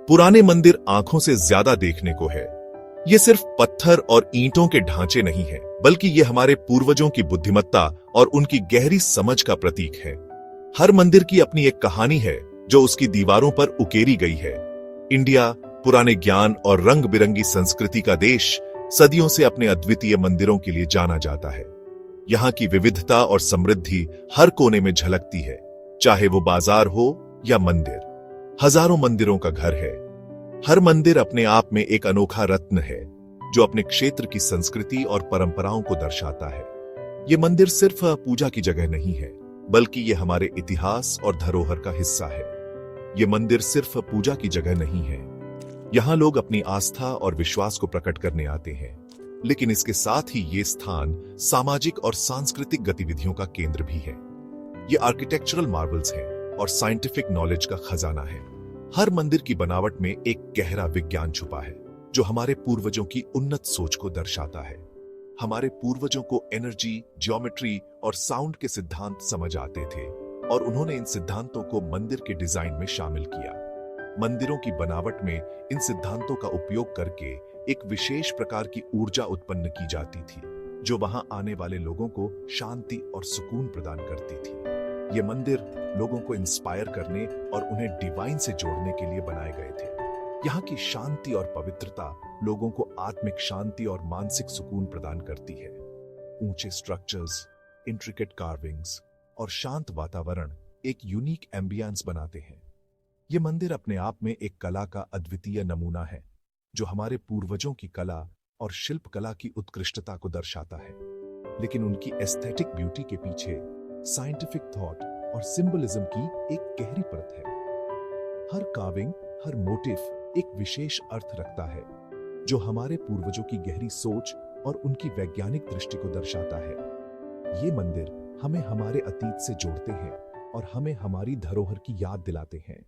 पुराने मंदिर आंखों से ज्यादा देखने को है। ये सिर्फ पत्थर और ईंटों के ढांचे नहीं है, बल्कि ये हमारे पूर्वजों की बुद्धिमत्ता और उनकी गहरी समझ का प्रतीक है। हर मंदिर की अपनी एक कहानी है जो उसकी दीवारों पर उकेरी गई है। इंडिया, पुराने ज्ञान और रंग बिरंगी संस्कृति का देश, सदियों से अपने अद्वितीय मंदिरों के लिए जाना जाता है। यहाँ की विविधता और समृद्धि हर कोने में झलकती है, चाहे वो बाजार हो या मंदिर। हजारों मंदिरों का घर है। हर मंदिर अपने आप में एक अनोखा रत्न है जो अपने क्षेत्र की संस्कृति और परंपराओं को दर्शाता है। ये मंदिर सिर्फ पूजा की जगह नहीं है, बल्कि ये हमारे इतिहास और धरोहर का हिस्सा है। ये मंदिर सिर्फ पूजा की जगह नहीं है। यहाँ लोग अपनी आस्था और विश्वास को प्रकट करने आते हैं, लेकिन इसके साथ ही ये स्थान सामाजिक और सांस्कृतिक गतिविधियों का केंद्र भी है। ये आर्किटेक्चरल मार्वल्स हैं और साइंटिफिक नॉलेज का खजाना है। हर मंदिर की बनावट में एक गहरा विज्ञान छुपा है जो हमारे पूर्वजों की उन्नत सोच को दर्शाता है। हमारे पूर्वजों को एनर्जी, ज्योमेट्री और साउंड के सिद्धांत समझ आते थे और उन्होंने इन सिद्धांतों को मंदिर के डिजाइन में शामिल किया। मंदिरों की बनावट में इन सिद्धांतों का उपयोग करके एक विशेष प्रकार की ऊर्जा उत्पन्न की जाती थी जो वहां आने वाले लोगों को शांति और सुकून प्रदान करती थी। ये मंदिर लोगों को इंस्पायर करने और उन्हें डिवाइन से जोड़ने के लिए बनाए गए थे। यहाँ की शांति और पवित्रता लोगों को आत्मिक शांति और मानसिक सुकून प्रदान करती है। ऊंचे स्ट्रक्चर्स, इंट्रिकेट कार्विंग्स और शांत वातावरण एक यूनिक एम्बियंस बनाते हैं। ये मंदिर अपने आप में एक कला का अद्वितीय नमूना है जो हमारे पूर्वजों की कला और शिल्प कला की उत्कृष्टता को दर्शाता है। लेकिन उनकी एस्थेटिक ब्यूटी के पीछे साइंटिफिक थॉट और सिंबलिज्म की एक गहरी परत है। हर कार्विंग, हर मोटिफ एक विशेष अर्थ रखता है जो हमारे पूर्वजों की गहरी सोच और उनकी वैज्ञानिक दृष्टि को दर्शाता है। ये मंदिर हमें हमारे अतीत से जोड़ते हैं और हमें हमारी धरोहर की याद दिलाते हैं।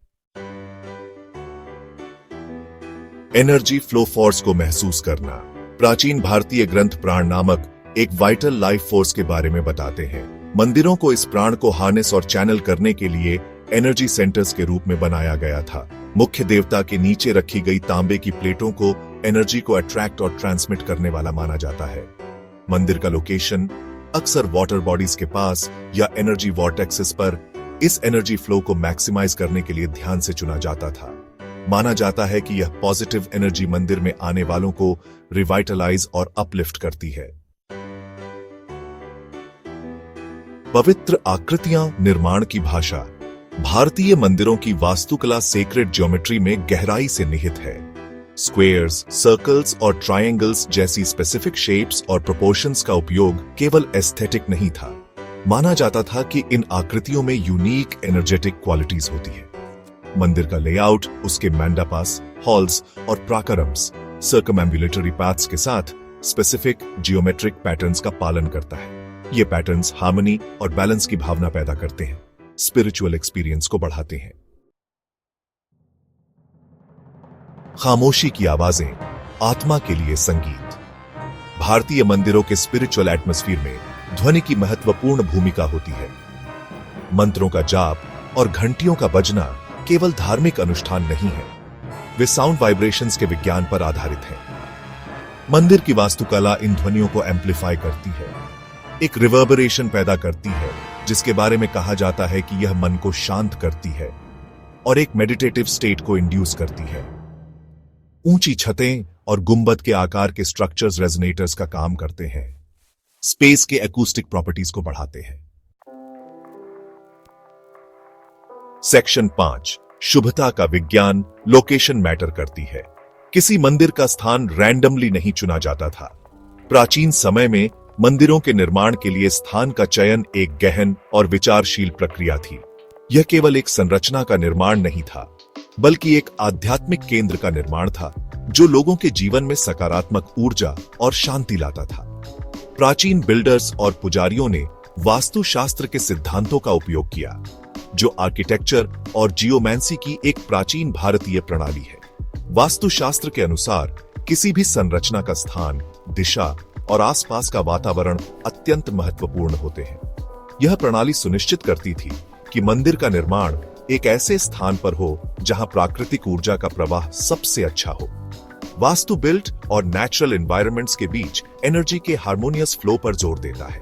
एनर्जी फ्लो फोर्स को महसूस करना। प्राचीन भारतीय ग्रंथ प्राण नामक एक वाइटल लाइफ फोर्स के बारे में बताते हैं। मंदिरों को इस प्राण को हार्नेस और चैनल करने के लिए एनर्जी सेंटर्स के रूप में बनाया गया था। मुख्य देवता के नीचे रखी गई तांबे की प्लेटों को एनर्जी को अट्रैक्ट और ट्रांसमिट करने वाला माना जाता है। मंदिर का लोकेशन अक्सर वाटर बॉडीज के पास या एनर्जी वॉर्टेक्सेस पर इस एनर्जी फ्लो को मैक्सिमाइज करने के लिए ध्यान से चुना जाता था। माना जाता है कि यह पॉजिटिव एनर्जी मंदिर में आने वालों को रिवाइटलाइज और अपलिफ्ट करती है। पवित्र आकृतियां, निर्माण की भाषा। भारतीय मंदिरों की वास्तुकला सेक्रेड ज्योमेट्री में गहराई से निहित है। स्क्वेयर्स, सर्कल्स और ट्रायंगल्स जैसी स्पेसिफिक शेप्स और प्रोपोर्शंस का उपयोग केवल एस्थेटिक नहीं था। माना जाता था कि इन आकृतियों में यूनिक एनर्जेटिक क्वालिटीज होती है। मंदिर का लेआउट उसके मंडपास, हॉल्स और प्राकारम्स, सर्कमएम्बुलेटरी पाथ्स के साथ स्पेसिफिक जियोमेट्रिक पैटर्न्स का पालन करता है। ये पैटर्न्स हार्मनी और बैलेंस की भावना पैदा करते हैं, स्पिरिचुअल एक्सपीरियंस को बढ़ाते हैं। खामोशी की आवाजें, आत्मा के लिए संगीत। भारतीय मंदिरों के स्पिरिचुअल एटमॉस्फेयर में ध्वनि की महत्वपूर्ण भूमिका होती है। मंत्रों का जाप और घंटियों का बजना केवल धार्मिक अनुष्ठान नहीं है, वे साउंड वाइब्रेशंस के विज्ञान पर आधारित हैं। मंदिर की वास्तुकला इन ध्वनियों को एम्प्लीफाई करती है, एक रिवर्बरेशन पैदा करती है जिसके बारे में कहा जाता है कि यह मन को शांत करती है और एक मेडिटेटिव स्टेट को इंड्यूस करती है। ऊंची छतें और गुंबद के आकार के स्ट्रक्चर्स रेजोनेटर्स का काम करते हैं, स्पेस के एकूस्टिक प्रॉपर्टीज को बढ़ाते हैं। सेक्शन 5, शुभता का विज्ञान। लोकेशन मैटर करती है। किसी मंदिर का स्थान रैंडमली नहीं चुना जाता था। प्राचीन समय में मंदिरों के निर्माण के लिए स्थान का चयन एक गहन और विचारशील प्रक्रिया थी। यह केवल एक संरचना का निर्माण नहीं था, बल्कि एक आध्यात्मिक केंद्र का निर्माण था जो लोगों के जीवन में सकारात्मक ऊर्जा और शांति लाता था। प्राचीन बिल्डर्स और पुजारियों ने वास्तुशास्त्र के सिद्धांतों का उपयोग किया, जो आर्किटेक्चर और जियोमैंसी की एक प्राचीन भारतीय प्रणाली है। वास्तुशास्त्र के अनुसार किसी भी संरचना का स्थान, दिशा और आसपास का वातावरण अत्यंत महत्वपूर्ण होते हैं। यह प्रणाली सुनिश्चित करती थी कि मंदिर का निर्माण एक ऐसे स्थान पर हो जहां प्राकृतिक ऊर्जा का प्रवाह सबसे अच्छा हो। वास्तु बिल्ट और नेचुरल एनवायरनमेंट्स के बीच एनर्जी के हार्मोनियस फ्लो पर जोर देता है।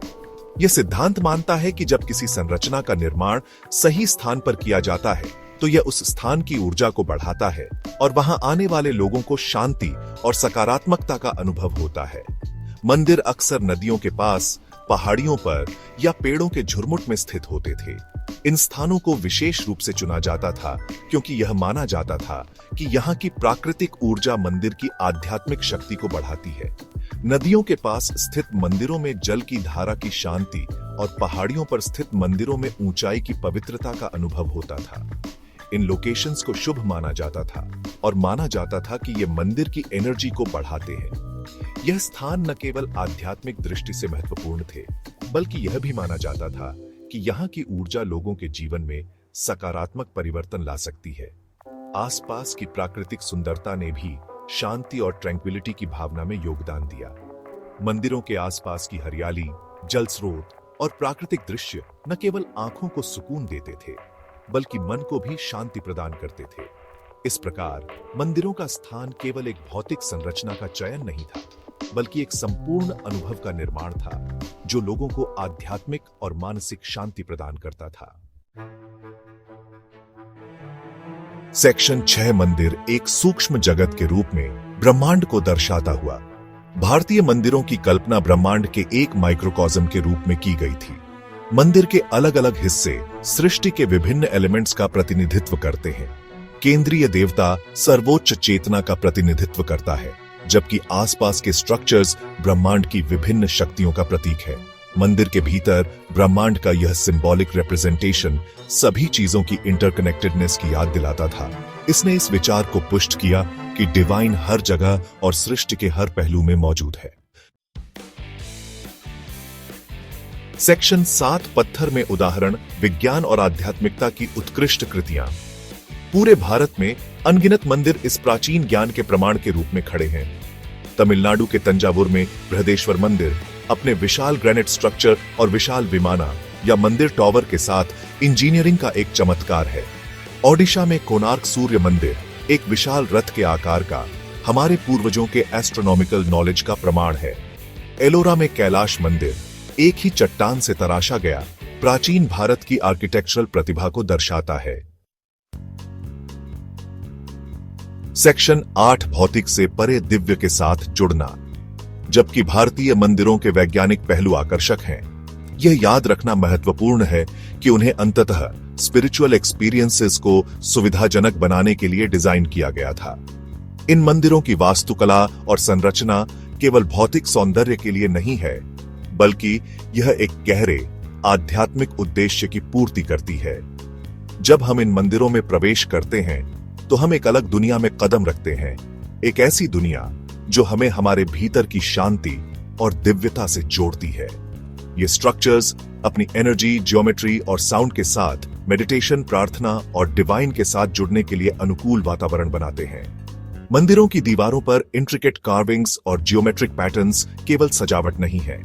यह सिद्धांत मानता है कि जब किसी संरचना का निर्माण सही स्थान पर किया जाता है तो यह उस स्थान की ऊर्जा को बढ़ाता है और वहां आने वाले लोगों को शांति और सकारात्मकता का अनुभव होता है। मंदिर अक्सर नदियों के पास, पहाड़ियों पर या पेड़ों के झुरमुट में स्थित होते थे। इन स्थानों को विशेष रूप से चुना जाता था क्योंकि यह माना जाता था कि यहाँ की प्राकृतिक ऊर्जा मंदिर की आध्यात्मिक शक्ति को बढ़ाती है। नदियों के पास स्थित मंदिरों में जल की धारा की शांति और पहाड़ियों पर स्थित मंदिरों में ऊंचाई की पवित्रता का अनुभव होता था। इन लोकेशंस को शुभ माना जाता था और माना जाता था कि ये मंदिर की एनर्जी को बढ़ाते हैं। यह स्थान न केवल आध्यात्मिक दृष्टि से महत्वपूर्ण थे, बल्कि यह भी माना जाता था कि यहाँ की ऊर्जा लोगों के जीवन में सकारात्मक परिवर्तन ला सकती है। आसपास की प्राकृतिक सुंदरता ने भी शांति और ट्रैंक्विलिटी की भावना में योगदान दिया। मंदिरों के आसपास की हरियाली, जल स्रोत और प्राकृतिक दृश्य न केवल आंखों को सुकून देते थे, बल्कि मन को भी शांति प्रदान करते थे। इस प्रकार मंदिरों का स्थान केवल एक भौतिक संरचना का चयन नहीं था, बल्कि एक संपूर्ण अनुभव का निर्माण था जो लोगों को आध्यात्मिक और मानसिक शांति प्रदान करता था। सेक्शन 6 मंदिर एक सूक्ष्म जगत के रूप में ब्रह्मांड को दर्शाता हुआ। भारतीय मंदिरों की कल्पना ब्रह्मांड के एक माइक्रोकॉज्म के रूप में की गई थी। मंदिर के अलग अलग हिस्से सृष्टि के विभिन्न एलिमेंट्स का प्रतिनिधित्व करते हैं। केंद्रीय देवता सर्वोच्च चेतना का प्रतिनिधित्व करता है, जबकि आसपास के स्ट्रक्चर्स ब्रह्मांड की विभिन्न शक्तियों का प्रतीक है। मंदिर के भीतर ब्रह्मांड का यह सिंबॉलिक रिप्रेजेंटेशन सभी चीजों की इंटरकनेक्टेडनेस की याद दिलाता था। इसने इस विचार को पुष्ट किया कि डिवाइन हर जगह और सृष्टि के हर पहलू में मौजूद है। सेक्शन 7 पत्थर में उदाहरण, विज्ञान और आध्यात्मिकता की उत्कृष्ट कृतियां। पूरे भारत में अनगिनत मंदिर इस प्राचीन ज्ञान के प्रमाण के रूप में खड़े हैं। तमिलनाडु के तंजावुर में बृहदेश्वर मंदिर अपने विशाल ग्रेनाइट स्ट्रक्चर और विशाल विमाना या मंदिर टॉवर के साथ इंजीनियरिंग का एक चमत्कार है। ओडिशा में कोणार्क सूर्य मंदिर एक विशाल रथ के आकार का हमारे पूर्वजों के एस्ट्रोनॉमिकल नॉलेज का प्रमाण है। एलोरा में कैलाश मंदिर एक ही चट्टान से तराशा गया प्राचीन भारत की आर्किटेक्चरल प्रतिभा को दर्शाता है। सेक्शन 8 भौतिक से परे दिव्य के साथ जुड़ना। जबकि भारतीय मंदिरों के वैज्ञानिक पहलू आकर्षक हैं, यह याद रखना महत्वपूर्ण है कि उन्हें अंततः स्पिरिचुअल एक्सपीरियंसेस को सुविधाजनक बनाने के लिए डिजाइन किया गया था। इन मंदिरों की वास्तुकला और संरचना केवल भौतिक सौंदर्य के लिए नहीं है, बल्कि यह एक गहरे आध्यात्मिक उद्देश्य की पूर्ति करती है। जब हम इन मंदिरों में प्रवेश करते हैं तो हम एक अलग दुनिया में कदम रखते हैं, एक ऐसी दुनिया जो हमें हमारे भीतर की शांति और दिव्यता से जोड़ती है। ये स्ट्रक्चर्स अपनी एनर्जी, ज्योमेट्री और साउंड के साथ मेडिटेशन, प्रार्थना और डिवाइन के साथ जुड़ने के लिए अनुकूल वातावरण बनाते हैं। मंदिरों की दीवारों पर इंट्रिकेट कार्विंग्स और जियोमेट्रिक पैटर्न्स केवल सजावट नहीं है,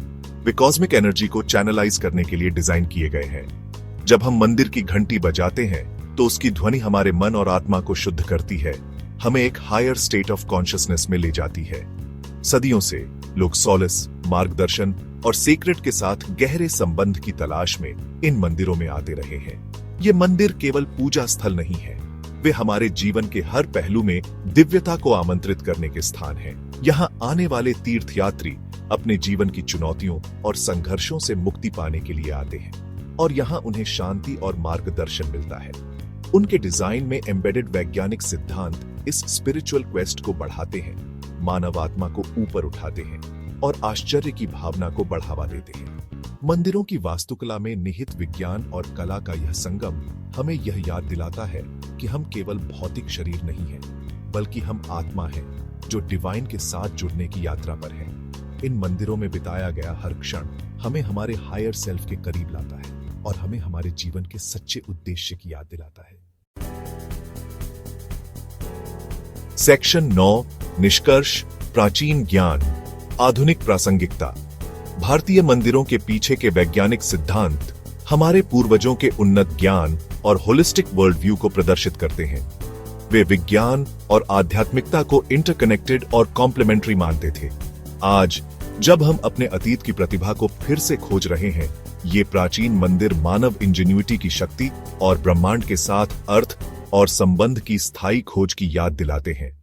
वे कॉस्मिक एनर्जी को चैनलाइज करने के लिए डिजाइन किए गए हैं। जब हम मंदिर की घंटी बजाते हैं तो उसकी ध्वनि हमारे मन और आत्मा को शुद्ध करती है, हमें एक हायर स्टेट ऑफ कॉन्शियसनेस में ले जाती है। सदियों से लोग सॉलिस, मार्गदर्शन और सीक्रेट के साथ गहरे संबंध की तलाश में इन मंदिरों में आते रहे हैं। ये मंदिर केवल पूजा स्थल नहीं है, वे हमारे जीवन के हर पहलू में दिव्यता को आमंत्रित करने के स्थान हैं। यहाँ आने वाले तीर्थयात्री अपने जीवन की चुनौतियों और संघर्षों से मुक्ति पाने के लिए आते हैं और यहाँ उन्हें शांति और मार्गदर्शन मिलता है। उनके डिजाइन में एम्बेडेड वैज्ञानिक सिद्धांत इस स्पिरिचुअल क्वेस्ट को बढ़ाते हैं, मानव आत्मा को ऊपर उठाते हैं और आश्चर्य की भावना को बढ़ावा देते हैं। मंदिरों की वास्तुकला में निहित विज्ञान और कला का यह संगम हमें यह याद दिलाता है कि हम केवल भौतिक शरीर नहीं हैं, बल्कि हम आत्मा हैं जो डिवाइन के साथ जुड़ने की यात्रा पर है। इन मंदिरों में बिताया गया हर क्षण हमें हमारे हायर सेल्फ के करीब लाता है और हमें हमारे जीवन के सच्चे उद्देश्य की याद दिलाता है। सेक्शन 9 निष्कर्ष, प्राचीन ज्ञान, आधुनिक प्रासंगिकता। भारतीय मंदिरों के पीछे के वैज्ञानिक सिद्धांत हमारे पूर्वजों के उन्नत ज्ञान और होलिस्टिक वर्ल्ड व्यू को प्रदर्शित करते हैं। वे विज्ञान और आध्यात्मिकता को इंटरकनेक्टेड और कॉम्प्लीमेंट्री मानते थे। आज जब हम अपने अतीत की प्रतिभा को फिर से खोज रहे हैं, ये प्राचीन मंदिर मानव इंजेन्युइटी की शक्ति और ब्रह्मांड के साथ अर्थ और संबंध की स्थायी खोज की याद दिलाते हैं।